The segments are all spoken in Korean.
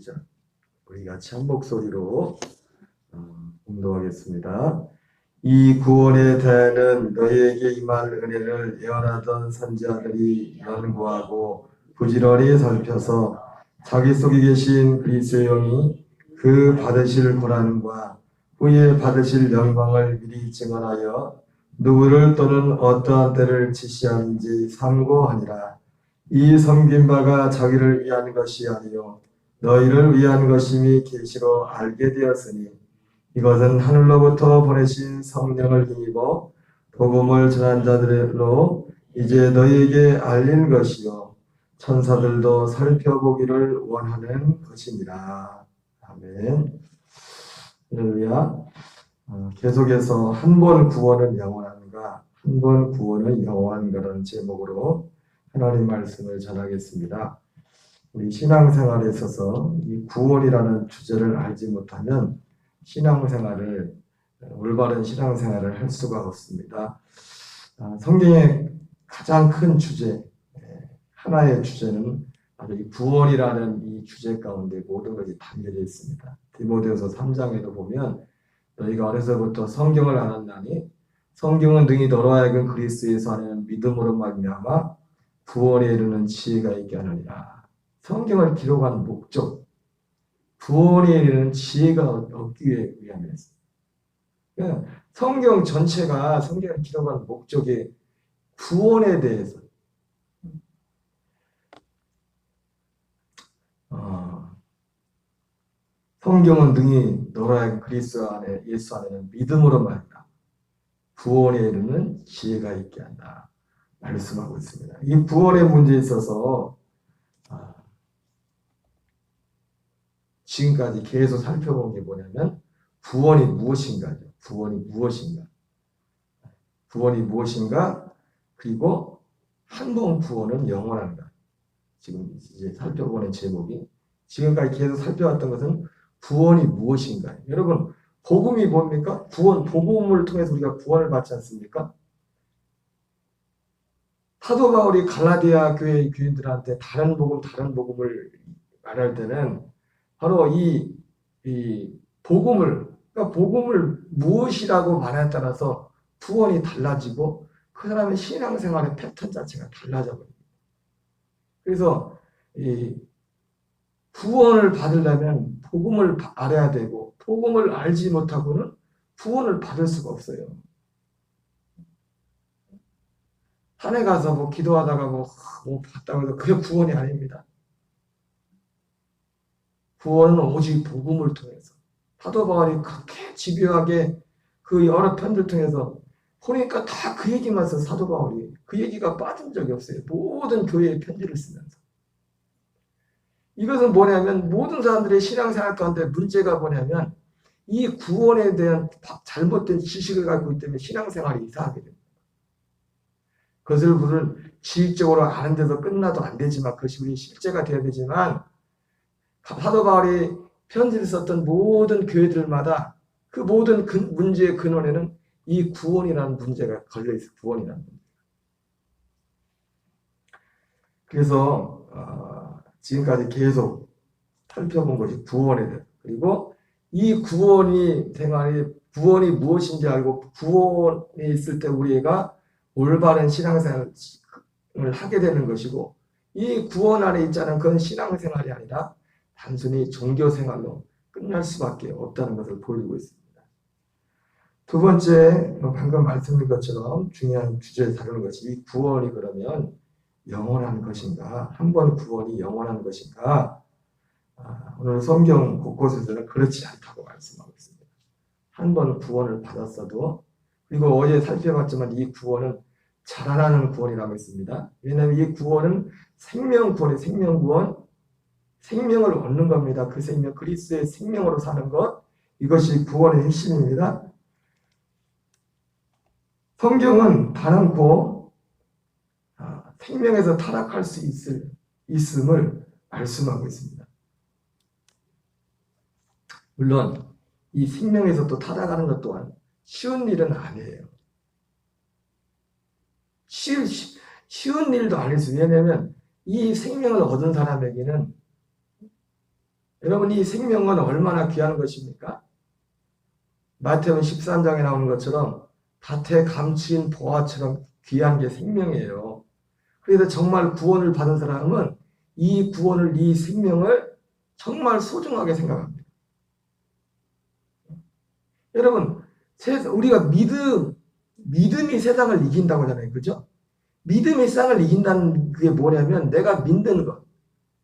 시작. 우리 같이 한 목소리로 공동하겠습니다. 이 구원의 대는 너희에게 임할 은혜를 예언하던 선지자들이 연구하고 부지런히 살펴서 자기 속에 계신 그리스도의 영이 그 받으실 고난과 후에 받으실 영광을 미리 증언하여 누구를 또는 어떠한 때를 지시하는지 삼고하니라. 이 섬긴 바가 자기를 위한 것이 아니요 너희를 위한 것임이 계시로 알게 되었으니 이것은 하늘로부터 보내신 성령을 힘입어 복음을 전한 자들로 이제 너희에게 알린 것이요 천사들도 살펴보기를 원하는 것이니라. 아멘. 할렐루야. 계속해서 한 번 구원은 영원한가, 한 번 구원은 영원한가라는 제목으로 하나님 말씀을 전하겠습니다. 우리 신앙생활에 있어서 이 구원이라는 주제를 알지 못하면 신앙생활을, 올바른 신앙생활을 할 수가 없습니다. 성경의 가장 큰 주제, 하나의 주제는 바로 이 구원이라는 이 주제 가운데 모든 것이 담겨져 있습니다. 디모데후서 3장에도 보면 너희가 어려서부터 성경을 알았나니 성경은 능히 너로 하여금 그리스도에서 하는 믿음으로 말미암아 구원에 이르는 지혜가 있게 하느니라. 성경을 기록한 목적, 구원에 이르는 지혜가 얻기 위함이었습니다. 성경 전체가 성경을 기록한 목적이 구원에 대해서 성경은 능히 너로 하여금 그리스도 안에 예수 안에는 믿음으로 말미암아 구원에 이르는 지혜가 있게 한다 말씀하고 있습니다. 이 구원의 문제에 있어서 지금까지 계속 살펴본 게 뭐냐면 구원이 무엇인가죠. 구원이 무엇인가. 구원이 무엇인가. 그리고 한 번 구원은 영원한가. 지금 이제 살펴보는 제목이 지금까지 계속 살펴왔던 것은 구원이 무엇인가. 여러분 복음이 뭡니까? 구원, 복음을 통해서 우리가 구원을 받지 않습니까? 사도 바울이 갈라디아 교회 교인들한테 다른 복음을 말할 때는 바로 이 복음을, 그러니까 복음을 무엇이라고 말에 따라서 구원이 달라지고 그 사람의 신앙생활의 패턴 자체가 달라져 버립니다. 그래서 이 구원을 받으려면 복음을 알아야 되고 복음을 알지 못하고는 구원을 받을 수가 없어요. 산에 가서 뭐 기도하다가 뭐 봤다고 해서 그게 구원이 아닙니다. 구원은 오직 복음을 통해서. 사도 바울이 그렇게 집요하게 그 여러 편들 통해서 보니까 다 그 얘기만 써. 사도 바울이 그 얘기가 빠진 적이 없어요. 모든 교회의 편지를 쓰면서. 이것은 뭐냐면 모든 사람들의 신앙생활 가운데 문제가 뭐냐면 이 구원에 대한 잘못된 지식을 갖고 있기 때문에 신앙생활이 이상하게 됩니다. 그것을 우리는 지식적으로 아는 데서 끝나도 안 되지만 그것이 우리 실제가 되어야 되지만 사도 바울이 편지를 썼던 모든 교회들마다 그 모든 문제의 근원에는 이 구원이라는 문제가 걸려있어요. 구원이라는 문제. 그래서 지금까지 계속 살펴본 것이 구원에 대해 그리고 이 구원이 무엇인지 알고 구원에 있을 때 우리가 올바른 신앙생활을 하게 되는 것이고 이 구원 안에 있자는 그건 신앙생활이 아니라 단순히 종교생활로 끝날 수밖에 없다는 것을 보여주고 있습니다. 두 번째, 방금 말씀드린 것처럼 중요한 주제를 다루는 것이 이 구원이 그러면 영원한 것인가? 한 번 구원이 영원한 것인가? 오늘 성경 곳곳에서는 그렇지 않다고 말씀하고 있습니다. 한 번 구원을 받았어도 그리고 어제 살펴봤지만 이 구원은 자라나는 구원이라고 했습니다. 왜냐하면 이 구원은 생명 구원이 생명 구원, 생명을 얻는 겁니다. 그 생명, 그리스도의 생명으로 사는 것, 이것이 구원의 핵심입니다. 성경은 단언코 생명에서 타락할 수 있음을 말씀하고 있습니다. 물론 이 생명에서 또 타락하는 것 또한 쉬운 일은 아니에요. 쉬운 일도 아닐 수. 왜냐하면 이 생명을 얻은 사람에게는 여러분, 이 생명은 얼마나 귀한 것입니까? 마태복음 13장에 나오는 것처럼 밭에 감추인 보화처럼 귀한 게 생명이에요. 그래서 정말 구원을 받은 사람은 이 구원을, 이 생명을 정말 소중하게 생각합니다. 여러분, 우리가 믿음이 세상을 이긴다고 하잖아요. 그죠? 믿음이 세상을 이긴다는 그게 뭐냐면 내가 믿는 것.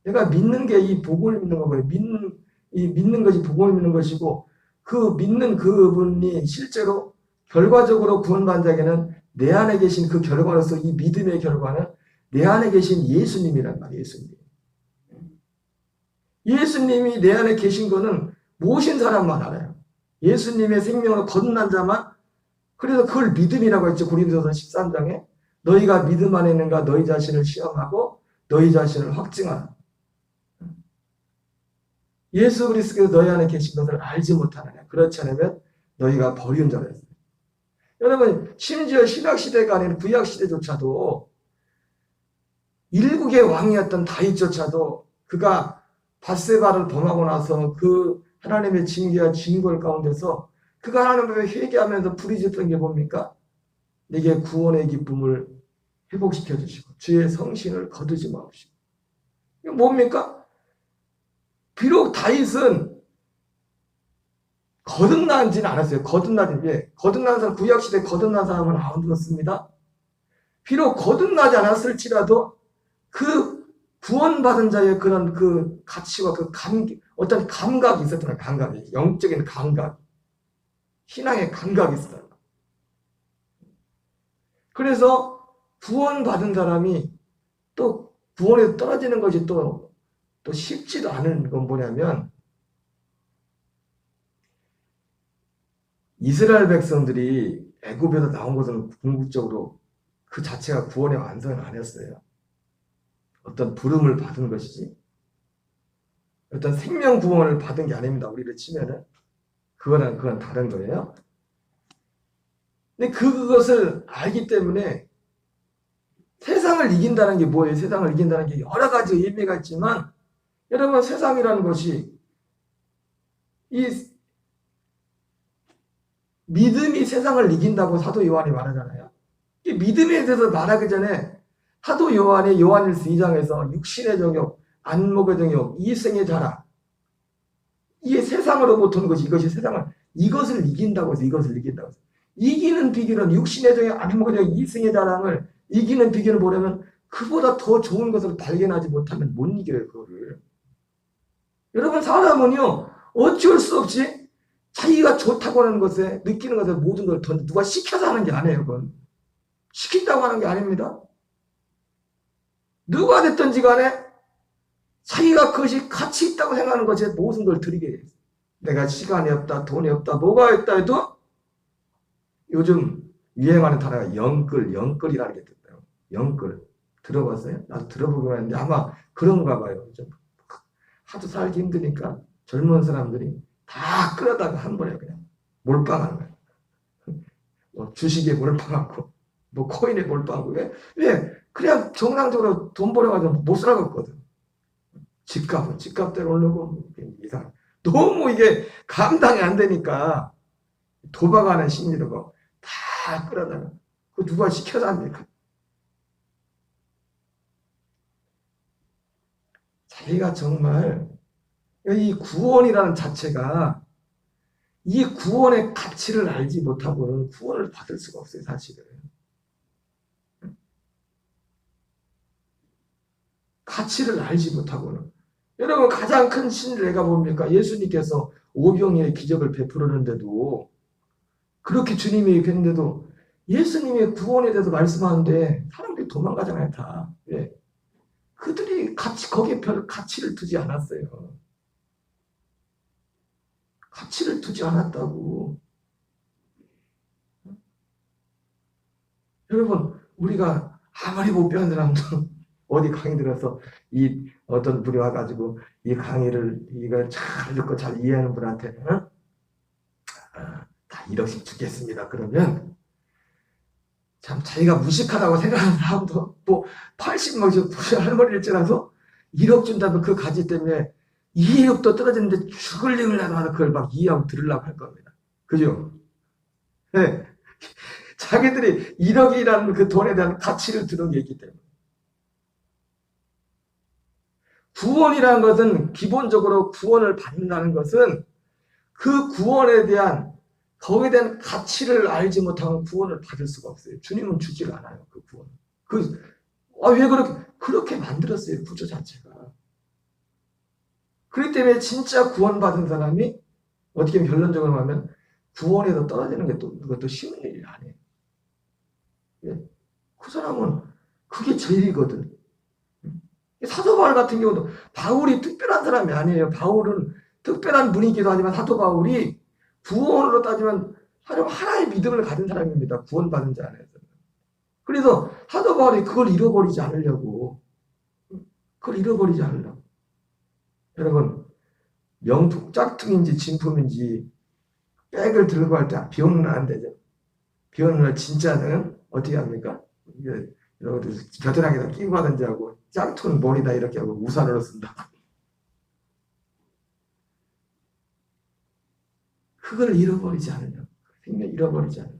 내가 믿는 게 이 복음을 믿는 거고요. 믿는 것이 복음을 믿는 것이고, 그 믿는 그분이 실제로 결과적으로 구원받은 자에게는 내 안에 계신 그 결과로서 이 믿음의 결과는 내 안에 계신 예수님이란 말이에요. 예수님. 예수님이 내 안에 계신 거는 모신 사람만 알아요. 예수님의 생명으로 거듭난 자만. 그래서 그걸 믿음이라고 했죠. 고린도서 13장에 너희가 믿음 안에 있는가 너희 자신을 시험하고 너희 자신을 확증하라. 예수 그리스도께서 너희 안에 계신 것을 알지 못하느냐. 그렇지 않으면 너희가 버린 자라 했어요. 여러분, 심지어 신약시대가 아닌 구약시대조차도 일국의 왕이었던 다윗조차도 그가 밧세바를 범하고 나서 그 하나님의 징계와 징벌 가운데서 그가 하나님 앞에 회개하면서 부르짖었던 게 뭡니까? 내게 구원의 기쁨을 회복시켜 주시고 주의 성신을 거두지 마옵시고. 이거 뭡니까? 비록 다윗은 거듭나지는 않았어요. 거듭난 사람, 구약시대 거듭난 사람은 안 들었습니다. 비록 거듭나지 않았을지라도 그 구원받은 자의 그런 그 가치와 그 어떤 감각이 있었던 거예요. 감각이. 영적인 감각. 신앙의 감각이 있었던 거예요. 그래서 구원받은 사람이 또 구원에서 떨어지는 것이 또 쉽지도 않은 건 뭐냐면 이스라엘 백성들이 애굽에서 나온 것은 궁극적으로 그 자체가 구원의 완성을 안 했어요. 어떤 부름을 받은 것이지 어떤 생명 구원을 받은 게 아닙니다. 우리를 치면은 그건 다른 거예요. 근데 그것을 알기 때문에 세상을 이긴다는 게 뭐예요? 세상을 이긴다는 게 여러 가지 의미가 있지만 여러분, 세상이라는 것이 이 믿음이 세상을 이긴다고 사도 요한이 말하잖아요. 이 믿음에 대해서 말하기 전에 사도 요한이 요한일서 2장에서 육신의 정욕, 안목의 정욕, 이생의 자랑, 이게 세상으로부터 오는 것이 이것을 이긴다고 해서 이것을 이긴다고 해서 이기는 비결은 육신의 정욕, 안목의 정욕, 이생의 자랑을 이기는 비결은 뭐냐면 그보다 더 좋은 것을 발견하지 못하면 못 이겨요. 그거를. 여러분, 사람은요 어쩔 수 없이 자기가 좋다고 하는 것에 느끼는 것에 모든 걸 누가 시켜서 하는 게 아니에요. 그건 시킨다고 하는 게 아닙니다. 누가 됐든지 간에 자기가 그것이 가치 있다고 생각하는 것에 모든 걸 드리게 돼요. 내가 시간이 없다, 돈이 없다, 뭐가 있다 해도 요즘 유행하는 단어가 영끌이라는 게 있어요. 영끌. 들어봤어요? 나도 들어보기만 했는데 아마 그런가 봐요. 좀 하도 살기 힘드니까 젊은 사람들이 다 끌어다가 한 번에 그냥 몰빵하는 거예요. 뭐 주식에 몰빵하고 뭐 코인에 몰빵하고. 왜? 그냥 정상적으로 돈 벌어가지고 못 살아갔거든. 집값대로 오르고 이상. 너무 이게 감당이 안 되니까 도박하는 심리로 다 끌어다가. 그 누가 시켜서 합니까? 자기가 정말 이 구원이라는 자체가 이 구원의 가치를 알지 못하고는 구원을 받을 수가 없어요. 사실은. 가치를 알지 못하고는. 여러분, 가장 큰 신뢰가 뭡니까? 예수님께서 오병이의 기적을 베풀었는데도 그렇게 주님이 했는데도 예수님의 구원에 대해서 말씀하는데 사람들이 도망가잖아요. 다. 왜? 그들이 거기에 별 가치를 두지 않았어요. 가치를 두지 않았다고. 여러분, 우리가 아무리 못 배운 사람도 어디 강의 들어서 이 어떤 분이 와가지고 이 강의를 이걸 잘 듣고 잘 이해하는 분한테는 다 1억씩 주겠습니다. 그러면 참 자기가 무식하다고 생각하는 사람도 뭐 80뭐 할머니일지라도 1억 준다면 그 가치 때문에 이해력도 떨어지는데 죽을 힘을 내서 그걸 막 이해하고 들으려고 할 겁니다. 그죠? 네. 자기들이 1억이라는 그 돈에 대한 가치를 드러내기 때문에. 구원이라는 것은 기본적으로 구원을 받는다는 것은 그 구원에 대한 거기에 대한 가치를 알지 못하면 구원을 받을 수가 없어요. 주님은 주질 않아요. 그 구원. 왜 그렇게 만들었어요. 구조 자체가. 그렇기 때문에 진짜 구원받은 사람이 어떻게 결론적으로 말하면 구원에서 떨어지는 게 또 그것도 쉬운 일이 아니에요. 그 사람은 그게 제일이거든. 사도 바울 같은 경우도 바울이 특별한 사람이 아니에요. 바울은 특별한 분이기도 하지만 사도 바울이 구원으로 따지면 하나의 믿음을 가진 사람입니다. 구원받은 자 안에서. 그래서 사도 바울이 그걸 잃어버리지 않으려고. 여러분, 명품 짝퉁인지 진품인지 백을 들고 할 때 비오는 날 안 되죠. 비오는 날 진짜는 어떻게 합니까? 여러분들 겨드랑이에다 끼고 가든지 하고 짝퉁은 머리다 이렇게 하고 우산으로 쓴다. 그걸 잃어버리지 않으려고. 생명 잃어버리지 않으려고.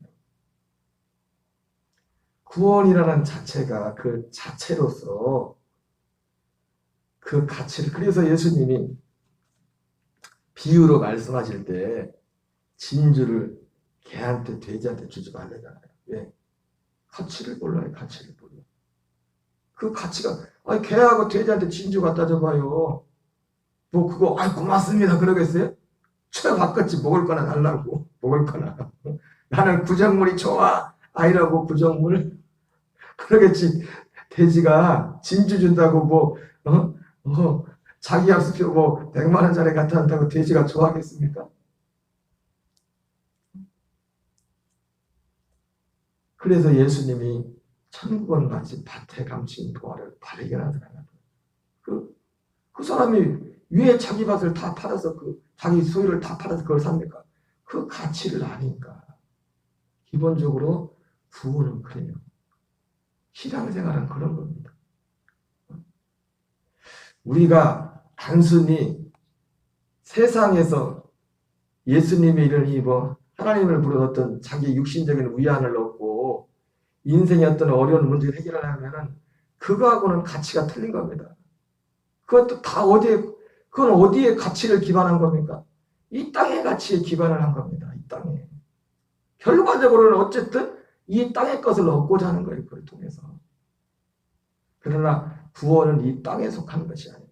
구원이라는 자체가 그 자체로서 그 가치를, 그래서 예수님이 비유로 말씀하실 때 진주를 개한테 돼지한테 주지 말라잖아요. 왜? 가치를 몰라요. 가치를 몰라. 그 가치가 개하고 돼지한테 진주 갖다 줘봐요. 뭐 그거 고맙습니다 그러겠어요? 바꿨지. 먹을 거나 달라고. 먹을 거나. 나는 구정물이 좋아. 아이라고 구정물. 그러겠지. 돼지가 진주 준다고 자기 약속표 100만 원짜리 갖다 한다고 돼지가 좋아하겠습니까? 그래서 예수님이 천국은 마치 밭에 감춘 보화를 발견한 사람이다. 그 사람이 왜 자기 밭을 다 팔아서 자기 소유를 다 팔아서 그걸 삽니까? 그 가치를 아니까. 기본적으로 구원은 그래요. 신앙생활은 그런 겁니다. 우리가 단순히 세상에서 예수님이 이르니 하나님을 부르는 어떤 자기 육신적인 위안을 얻고 인생의 어떤 어려운 문제를 해결하려면 그거하고는 가치가 틀린 겁니다. 그것도 다 그건 어디에 가치를 기반한 겁니까? 이 땅의 가치에 기반을 한 겁니다. 이 땅에. 결과적으로는 어쨌든 이 땅의 것을 얻고자 하는 거예요. 그걸 통해서. 그러나 구원은 이 땅에 속하는 것이 아니에요.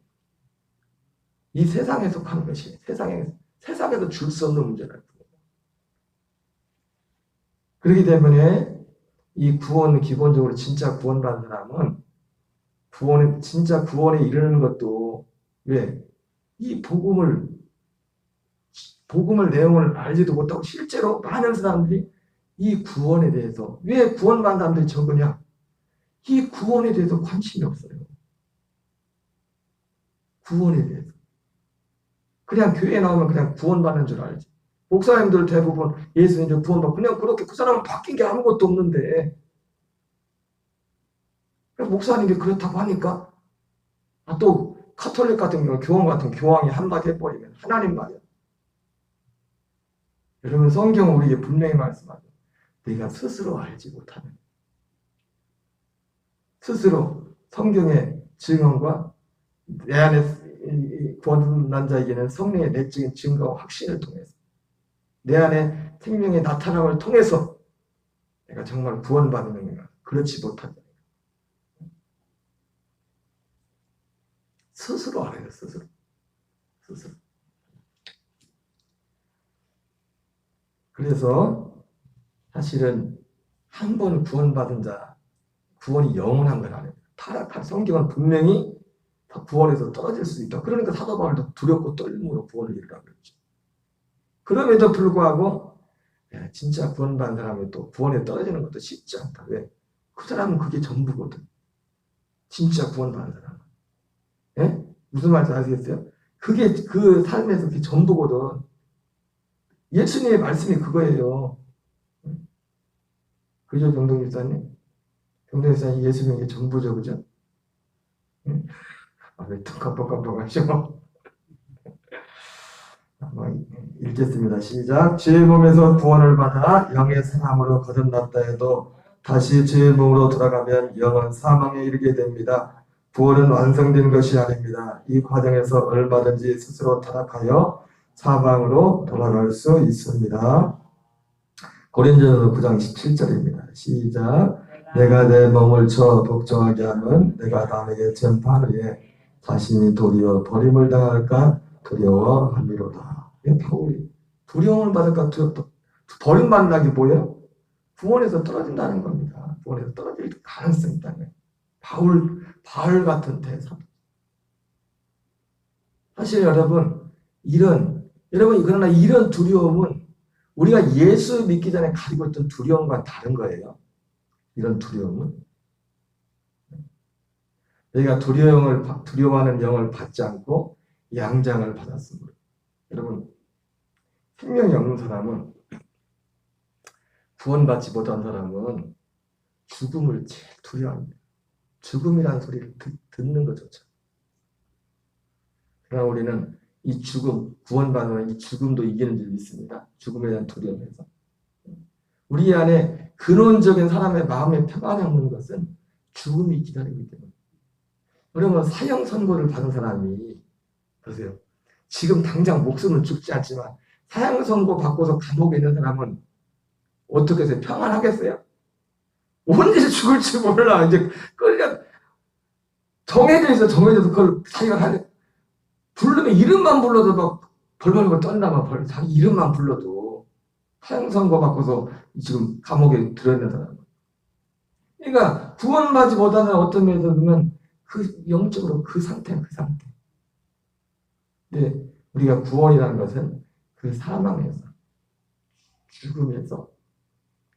이 세상에 속하는 것이에요. 세상에서 줄 수 없는 문제라는 거예요. 그렇기 때문에 이 구원, 기본적으로 진짜 구원받는 사람은 진짜 구원에 이르는 것도 왜? 이 복음을 내용을 알지도 못하고 실제로 많은 사람들이 이 구원에 대해서, 왜 구원받는 사람들이 적으냐? 이 구원에 대해서 관심이 없어요. 구원에 대해서. 그냥 교회에 나오면 그냥 구원받는 줄 알지. 목사님들 대부분 예수님들 구원받고 그냥 그렇게 그 사람은 바뀐 게 아무것도 없는데 목사님이 그렇다고 하니까 또 카톨릭 같은 경우 교황 같은 교황이 한마디 해버리면 하나님 말이야. 여러분 성경은 우리에게 분명히 말씀하죠. 내가 스스로 알지 못하는 스스로 성경의 증언과 내 안에 구원난 자에게는 성령의 내적인 증거와 확신을 통해서 내 안에 생명의 나타남을 통해서 내가 정말 구원받는가 그렇지 못한다. 스스로 알아요. 스스로. 그래서 사실은 한 번 구원받은 자 구원이 영원한 건 아닙니다. 타락한 성경은 분명히 구원에서 떨어질 수 있다. 그러니까 사도 바울도 두렵고 떨림으로 구원을 이루라고 그랬죠. 그럼에도 불구하고 진짜 구원받은 사람이 또 구원에 떨어지는 것도 쉽지 않다. 왜? 그 사람은 그게 전부거든. 진짜 구원받은 사람은. 예? 무슨 말인지 아시겠어요? 그게 그 삶에서 그게 전부거든. 예수님의 말씀이 그거예요. 그죠, 병동 집사님? 병동 집사님 예수님이 전부죠, 그죠? 왜 또 깜빡깜빡 하시고? 읽겠습니다. 시작. 죄의 몸에서 구원을 받아 영의 사함으로 거듭났다 해도 다시 죄의 몸으로 돌아가면 영은 사망에 이르게 됩니다. 구원은 완성된 것이 아닙니다. 이 과정에서 얼마든지 스스로 타락하여 사망으로 돌아갈 수 있습니다. 고린도전서 9장 17절입니다. 시작. 내가 내 몸을 쳐 복종하게 하면 내가 남에게 전파하느니 자신이 도리어 버림을 당할까 두려워함이로다. 바울이 두려움을 받을까 버림받는다는 게 뭐예요? 구원에서 떨어진다는 겁니다. 구원에서 떨어질 가능성이 있다는 거예요. 바울 같은 대사. 사실 여러분 그러나 이런 두려움은 우리가 예수 믿기 전에 가지고 있던 두려움과 다른 거예요. 이런 두려움은 너희가 두려워하는 영을 받지 않고 양장을 받았습니다. 여러분, 생명이 없는 사람은, 구원받지 못한 사람은 죽음을 제일 두려워합니다. 죽음이라는 소리를 듣는 것조차. 그러나 우리는 이 죽음, 구원받는 이 죽음도 이기는 줄 믿습니다. 죽음에 대한 두려움에서. 우리 안에 근원적인 사람의 마음에 평안이 없는 것은 죽음이 기다리고 있기 때문에. 여러분, 사형 선고를 받은 사람이, 보세요. 지금 당장 목숨은 죽지 않지만 사형 선고 받고서 감옥에 있는 사람은 어떻게 해서 평안하겠어요? 언제 죽을지 몰라. 이제 정해져서 그걸 사형을 하려. 부르면 이름만 불러도 막 벌벌벌 떤다만 자기 이름만 불러도 사형 선고 받고서 지금 감옥에 들어있는 사람. 그러니까 구원받지 못하는 어떤 면에서 보면 그 영적으로 그 상태야, 그 상태. 근데 우리가 구원이라는 것은 그 사망에서, 죽음에서,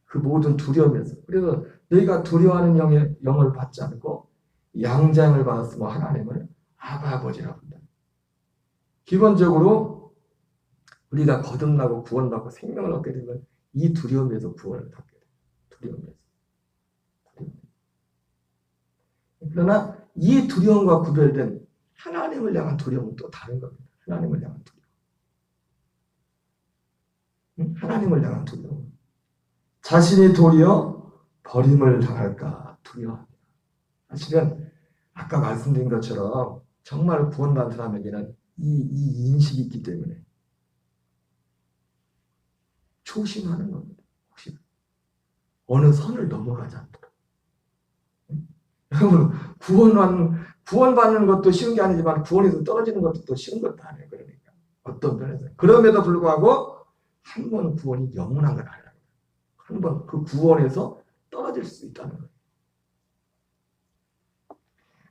그 모든 두려움에서. 그래서 너희가 두려워하는 영을 받지 않고 양장을 받았으면 하나님을 아바 아버지라고 한다. 기본적으로 우리가 거듭나고 구원받고 생명을 얻게 되면 이 두려움에서 구원을 받게 돼요. 두려움에서. 그러나 이 두려움과 구별된 하나님을 향한 두려움은 또 다른 겁니다. 하나님을 향한 두려움. 하나님을 향한 두려움. 자신이 도리어 버림을 당할까 두려워합니다. 사실은 아까 말씀드린 것처럼 정말 구원받은 사람에게는 이 인식이 있기 때문에 조심하는 겁니다. 혹시 어느 선을 넘어가지 않도록. 여러분, 구원받는 것도 쉬운 게 아니지만 구원에서 떨어지는 것도 또 쉬운 것도 아니에요. 그러니까 어떤 면에서. 그럼에도 불구하고 한 번 구원이 영원한 건 아니에요. 한 번 그 구원에서 떨어질 수 있다는 거예요.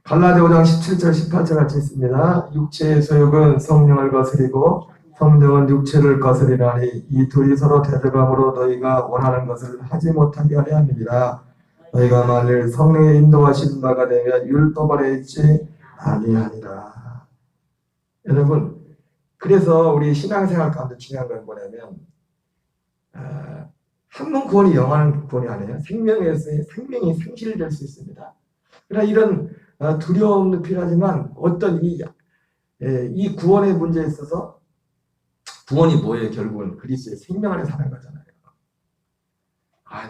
갈라디아 5장 17절 18절 같이 있습니다. 육체의 소욕은 성령을 거스리고 성령은 육체를 거스리나니 이 둘이 서로 대적함으로 너희가 원하는 것을 하지 못하게 하려 함이니라. 너희가 만일 성령의 인도하신 바가 되면 율법 아래 있지 아니하니라. 여러분, 그래서 우리 신앙생활 가운데 중요한 건 뭐냐면 한 번 구원이 영원한 구원이 아니에요. 생명이 상실될 수 있습니다. 그러나 이런 두려움도 필요하지만 어떤 이 구원의 문제에 있어서 구원이 뭐예요? 결국은 그리스도의 생명 안에 사는 거잖아요.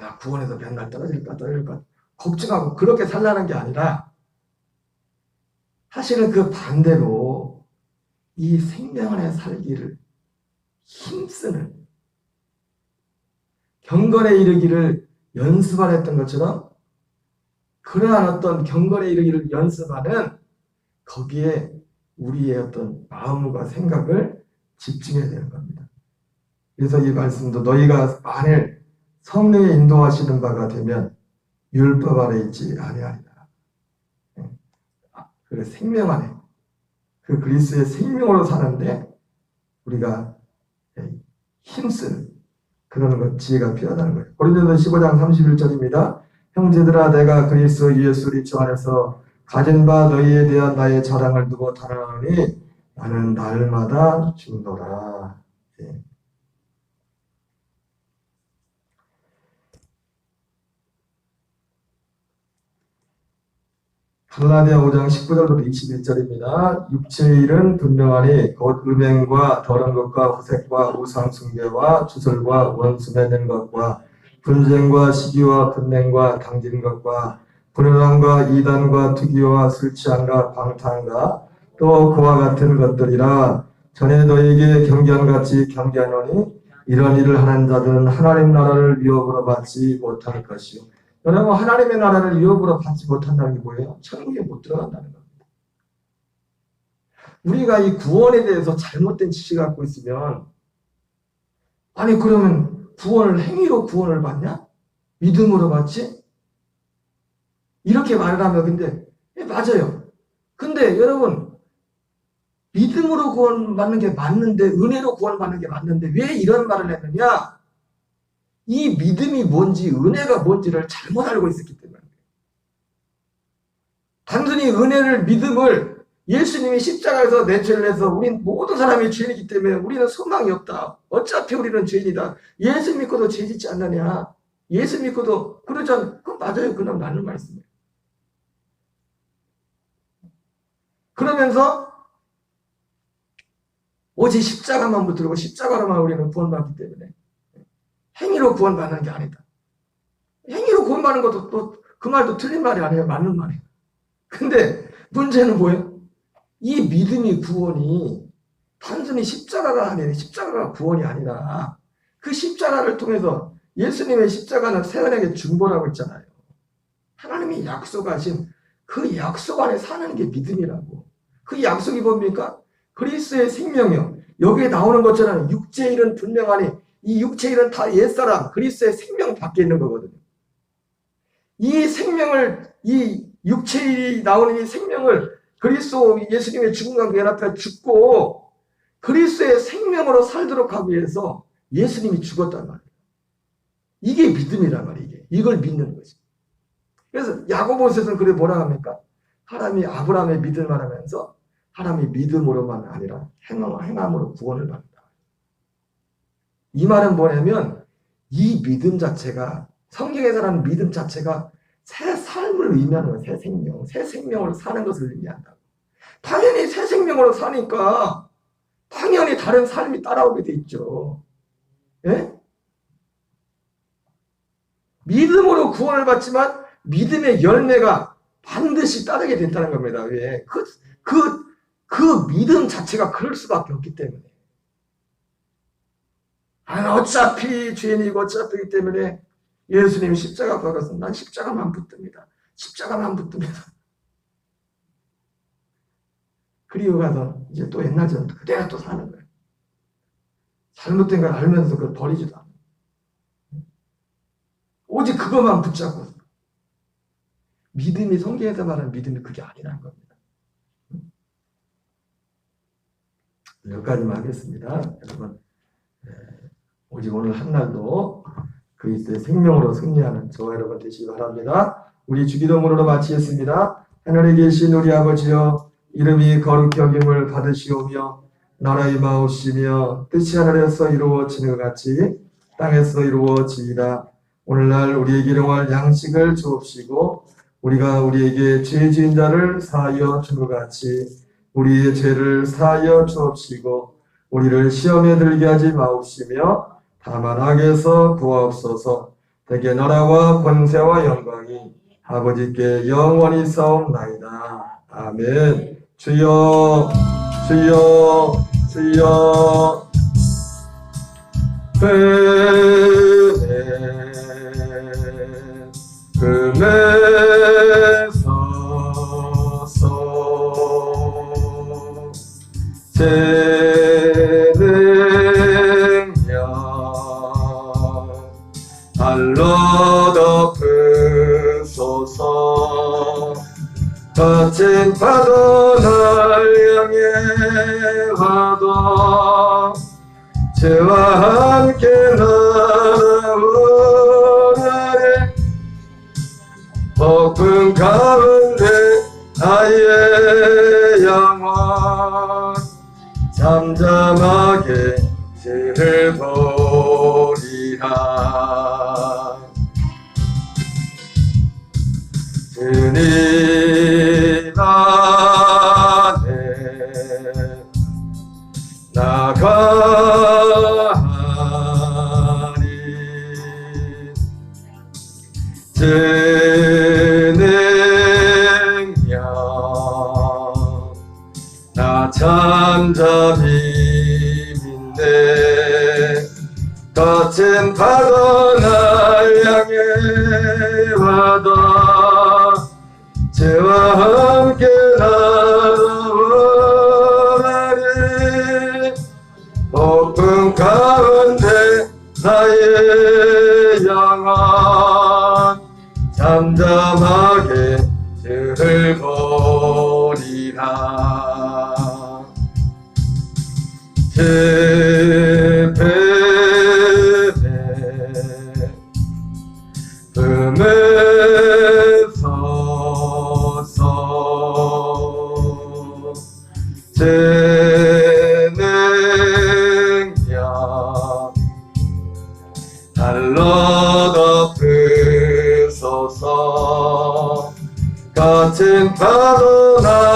나 구원에서 맨날 떨어질까 걱정하고 그렇게 살라는 게 아니라 사실은 그 반대로 이 생명 안에 살기를 힘쓰는 경건에 이르기를 연습하랬던 것처럼 그러한 어떤 경건에 이르기를 연습하는 거기에 우리의 어떤 마음과 생각을 집중해야 되는 겁니다. 그래서 이 말씀도 너희가 만일 성령의 인도하시는 바가 되면 율법 아래 있지 아니하리라. 그 생명 안에 그 그리스도의 생명으로 사는데 우리가 힘쓰는 그런 지혜가 필요하다는 거예요. 고린도서 15장 31절입니다. 형제들아 내가 그리스도 예수 주 안에서 가진 바 너희에 대한 나의 자랑을 두고 달아나니 나는 날마다 죽노라. 예. 갈라디아 5장 19절부터 21절입니다. 육체의 일은 분명하니 곧 음행과 더러운 것과 후색과 우상 숭배와 주술과 원수 맺는 것과 분쟁과 시기와 분냉과 당지는 것과 불효함과 이단과 투기와 술 취함과 방탕과 또 그와 같은 것들이라. 전에 너에게 경계함같이 경계하노니 이런 일을 하는 자들은 하나님 나라를 위협으로 받지 못할 것이요. 여러분, 하나님의 나라를 위협으로 받지 못한다는 게 뭐예요? 천국에 못 들어간다는 겁니다. 우리가 이 구원에 대해서 잘못된 지식을 갖고 있으면, 아니 그러면 구원을 행위로 구원을 받냐? 믿음으로 받지? 이렇게 말을 하면, 근데 맞아요. 근데 여러분, 믿음으로 구원받는 게 맞는데, 은혜로 구원받는 게 맞는데 왜 이런 말을 했느냐? 이 믿음이 뭔지, 은혜가 뭔지를 잘못 알고 있었기 때문에. 단순히 은혜를, 믿음을 예수님이 십자가에서 내 죄를 해서 우린 모든 사람이 죄인이기 때문에 우리는 소망이 없다. 어차피 우리는 죄인이다. 예수 믿고도 죄 짓지 않느냐. 예수 믿고도 그러잖아. 그건 맞아요. 그건 맞는 말씀이에요. 그러면서 오직 십자가만 붙들고 십자가로만 우리는 구원받기 때문에 행위로 구원받는 게 아니다. 행위로 구원받는 것도 또 그 말도 틀린 말이 아니에요. 맞는 말이에요. 근데 문제는 뭐예요? 이 믿음이 구원이 단순히 십자가가 아니라, 십자가가 구원이 아니라 그 십자가를 통해서 예수님의 십자가는 세원에게 중보라고 했잖아요. 하나님이 약속하신 그 약속 안에 사는 게 믿음이라고. 그 약속이 뭡니까? 그리스도의 생명이요. 여기에 나오는 것처럼 육체의 일은 분명하니 이 육체의 일은 다 옛사람 그리스도의 생명 밖에 있는 거거든요. 이 생명을, 이 육체의 나오는 이 생명을 그리스도 예수님의 죽음과 연합해 죽고 그리스도의 생명으로 살도록 하기 위해서 예수님이 죽었단 말이에요. 이게 믿음이란 말이에요. 이걸 믿는 거지. 그래서 야고보서에서는 그래 뭐라 합니까? 하나님이 아브라함의 믿음을 하면서 하나님이 믿음으로만 아니라 행함으로 구원을 받는다. 이 말은 뭐냐면 이 믿음 자체가, 성경에서는 믿음 자체가 새 삶을 의미하는 거예요. 새 생명. 새 생명으로 사는 것을 의미한다. 당연히 새 생명으로 사니까 당연히 다른 삶이 따라오게 돼 있죠. 예? 믿음으로 구원을 받지만 믿음의 열매가 반드시 따르게 된다는 겁니다. 왜? 그 믿음 자체가 그럴 수밖에 없기 때문에. 어차피 죄인이고 어차피이기 때문에 예수님이 십자가 박아서 난 십자가만 붙듭니다. 십자가만 붙듭니다. 그리고 가서 이제 또 옛날처럼 그대로 또 사는 거예요. 잘못된 걸 알면서 그걸 버리지도 않아요. 오직 그것만 붙잡고. 믿음이, 성경에서 말하는 믿음이 그게 아니라는 겁니다. 여기까지만 하겠습니다. 여러분, 오직 오늘 한날도 그리스도의 생명으로 승리하는 저와 여러분 되시기 바랍니다. 우리 주기도문으로 마치겠습니다. 하늘에 계신 우리 아버지여, 이름이 거룩히 여김을 받으시오며 나라의 마옵시며 뜻이 하늘에서 이루어지는 것 같이 땅에서 이루어지이다. 오늘날 우리에게 일용할 양식을 주옵시고 우리가 우리에게 죄 지은 자를 사하여 준 것 같이 우리의 죄를 사하여 주옵시고 우리를 시험에 들게 하지 마옵시며 다만 악에서 구하옵소서. 대개 나라와 권세와 영광이 아버지께 영원히 싸움나이다. 아멘. 주여 주여 주여. 금에 서서 발로 덮으소서. 거친 파도 날 향해 와도 죄와 함께 날아오르네. 폭풍 가운데 나의 영혼 잠잠하게 주를 보리라. 주님 진행량 나 잠잠히 거친 파도 날 향해 와도 죄와 함께 날아오라니 폭풍 가운데 나의 영혼 잠잠하게 들을 보리라. 품에서서 진행량 달러 덮으소서 거친 파도 날